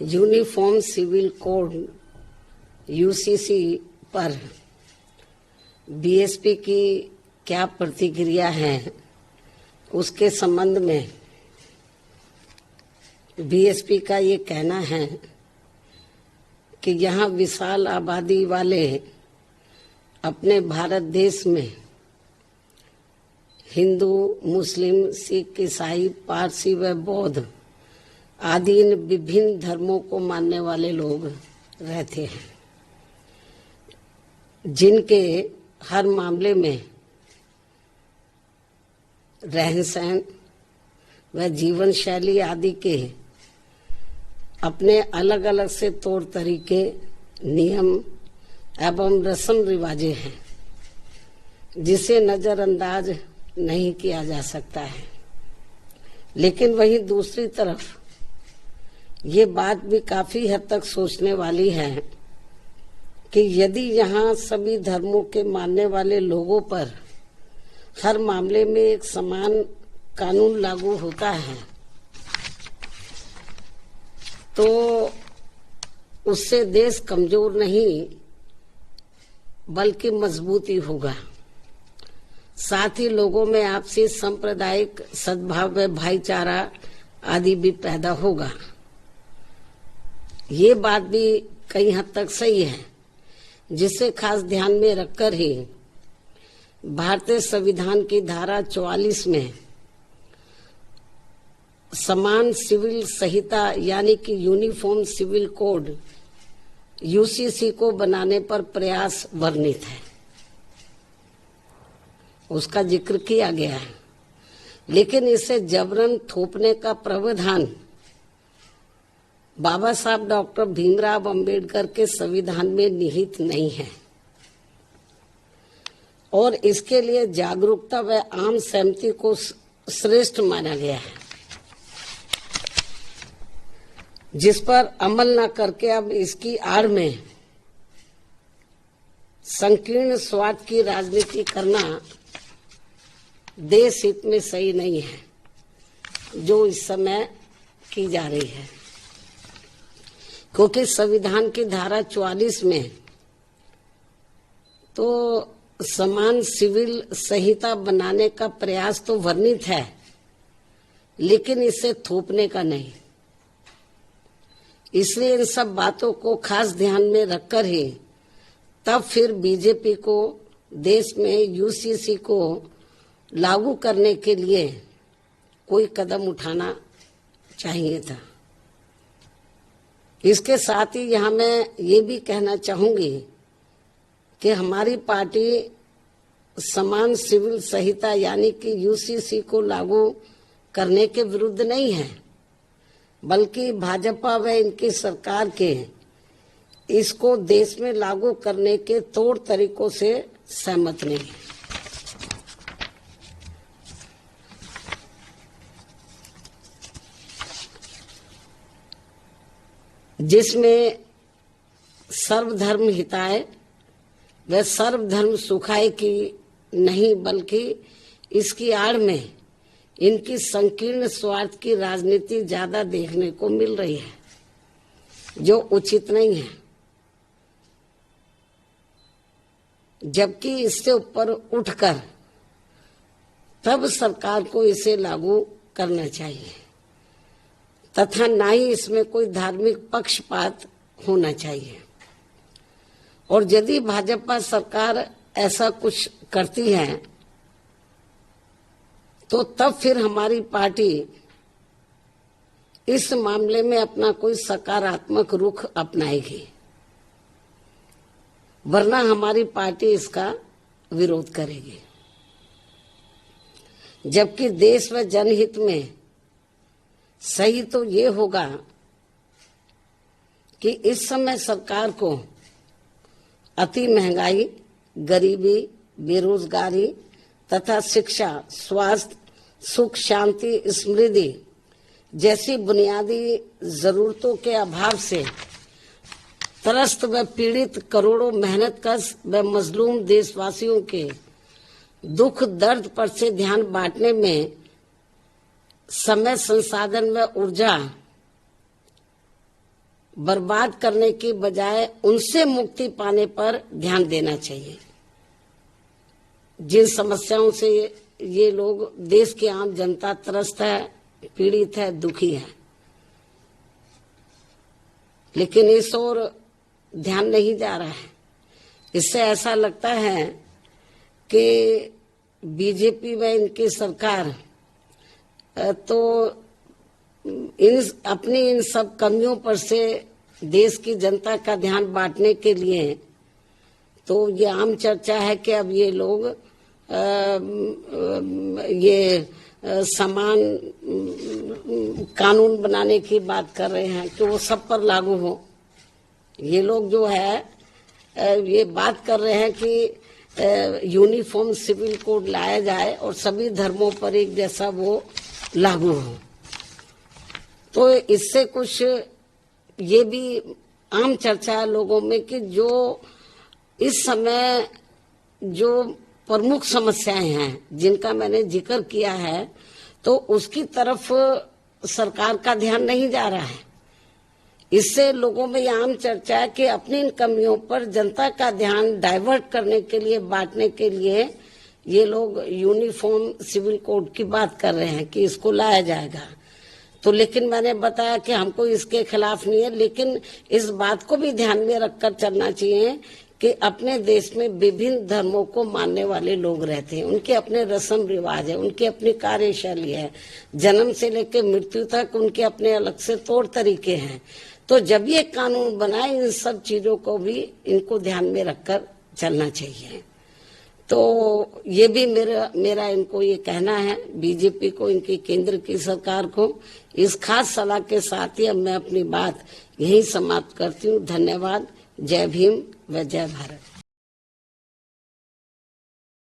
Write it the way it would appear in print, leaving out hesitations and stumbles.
Uniform civil code UCC पर BSP की क्या प्रतिक्रिया है, उसके संबंध में बीएसपी का ये कहना है कि यहाँ विशाल आबादी वाले अपने भारत देश में हिंदू, मुस्लिम, सिख, ईसाई, पारसी व बौद्ध आदि इन विभिन्न धर्मों को मानने वाले लोग रहते हैं, जिनके हर मामले में रहन सहन व जीवन शैली आदि के अपने अलग अलग से तौर तरीके, नियम एवं रस्म रिवाजें हैं, जिसे नजरअंदाज नहीं किया जा सकता है। लेकिन वहीं दूसरी तरफ ये बात भी काफी हद तक सोचने वाली है कि यदि यहाँ सभी धर्मों के मानने वाले लोगों पर हर मामले में एक समान कानून लागू होता है तो उससे देश कमजोर नहीं बल्कि मजबूती होगा। साथ ही लोगों में आपसी सांप्रदायिक सद्भाव व भाईचारा आदि भी पैदा होगा। ये बात भी कई हद तक सही है, जिसे खास ध्यान में रखकर ही भारतीय संविधान की धारा 44 में समान सिविल संहिता यानी कि यूनिफॉर्म सिविल कोड यूसीसी को बनाने पर प्रयास वर्णित है, उसका जिक्र किया गया है। लेकिन इसे जबरन थोपने का प्रावधान बाबा साहब डॉक्टर भीमराव अंबेडकर के संविधान में निहित नहीं है और इसके लिए जागरूकता व आम सहमति को श्रेष्ठ माना गया है, जिस पर अमल न करके अब इसकी आड़ में संकीर्ण स्वार्थ की राजनीति करना देश हित में सही नहीं है, जो इस समय की जा रही है। क्योंकि संविधान की धारा 44 में तो समान सिविल संहिता बनाने का प्रयास तो वर्णित है, लेकिन इसे थोपने का नहीं। इसलिए इन सब बातों को खास ध्यान में रखकर ही तब फिर बीजेपी को देश में यूसीसी को लागू करने के लिए कोई कदम उठाना चाहिए था। इसके साथ ही यहाँ मैं ये भी कहना चाहूंगी कि हमारी पार्टी समान सिविल संहिता यानी कि यूसीसी को लागू करने के विरुद्ध नहीं है, बल्कि भाजपा व इनकी सरकार के इसको देश में लागू करने के तौर तरीकों से सहमत नहीं है। जिसमें सर्वधर्म हिताय व सर्वधर्म सुखाय की नहीं बल्कि इसकी आड़ में इनकी संकीर्ण स्वार्थ की राजनीति ज्यादा देखने को मिल रही है, जो उचित नहीं है। जबकि इससे ऊपर उठकर तब सरकार को इसे लागू करना चाहिए तथा ना ही इसमें कोई धार्मिक पक्षपात होना चाहिए। और यदि भाजपा सरकार ऐसा कुछ करती है तो तब फिर हमारी पार्टी इस मामले में अपना कोई सकारात्मक रुख अपनाएगी, वरना हमारी पार्टी इसका विरोध करेगी। जबकि देश व जनहित में सही तो ये होगा कि इस समय सरकार को अति महंगाई, गरीबी, बेरोजगारी तथा शिक्षा, स्वास्थ्य, सुख, शांति, समृद्धि जैसी बुनियादी जरूरतों के अभाव से त्रस्त व पीड़ित करोड़ों मेहनतकश व मजलूम देशवासियों के दुख दर्द पर से ध्यान बांटने में समय, संसाधन व ऊर्जा बर्बाद करने की बजाय उनसे मुक्ति पाने पर ध्यान देना चाहिए। जिन समस्याओं से ये लोग, देश की आम जनता त्रस्त है, पीड़ित है, दुखी है, लेकिन इस ओर ध्यान नहीं जा रहा है। इससे ऐसा लगता है कि बीजेपी व इनकी सरकार तो अपनी इन सब कमियों पर से देश की जनता का ध्यान बांटने के लिए, तो ये आम चर्चा है कि अब ये लोग ये समान कानून बनाने की बात कर रहे हैं कि वो सब पर लागू हो। ये लोग जो है ये बात कर रहे हैं कि यूनिफॉर्म सिविल कोड लाया जाए और सभी धर्मों पर एक जैसा वो लागू हो। तो इससे कुछ ये भी आम चर्चा है लोगों में कि जो इस समय जो प्रमुख समस्याएं हैं जिनका मैंने जिक्र किया है, तो उसकी तरफ सरकार का ध्यान नहीं जा रहा है। इससे लोगों में ये आम चर्चा है कि अपनी इन कमियों पर जनता का ध्यान डाइवर्ट करने के लिए, बांटने के लिए ये लोग यूनिफॉर्म सिविल कोड की बात कर रहे हैं कि इसको लाया जाएगा। तो लेकिन मैंने बताया कि हमको इसके खिलाफ नहीं है, लेकिन इस बात को भी ध्यान में रखकर चलना चाहिए कि अपने देश में विभिन्न धर्मों को मानने वाले लोग रहते हैं, उनके अपने रस्म रिवाज है, उनकी अपनी कार्यशैली है, जन्म से लेकर मृत्यु तक उनके अपने अलग से तौर तरीके हैं। तो जब ये कानून बनाए, इन सब चीजों को भी इनको ध्यान में रखकर चलना चाहिए। तो ये भी मेरा इनको ये कहना है, बीजेपी को, इनकी केंद्र की सरकार को। इस खास सलाह के साथ ही अब मैं अपनी बात यही समाप्त करती हूँ। धन्यवाद। जय भीम व जय भारत।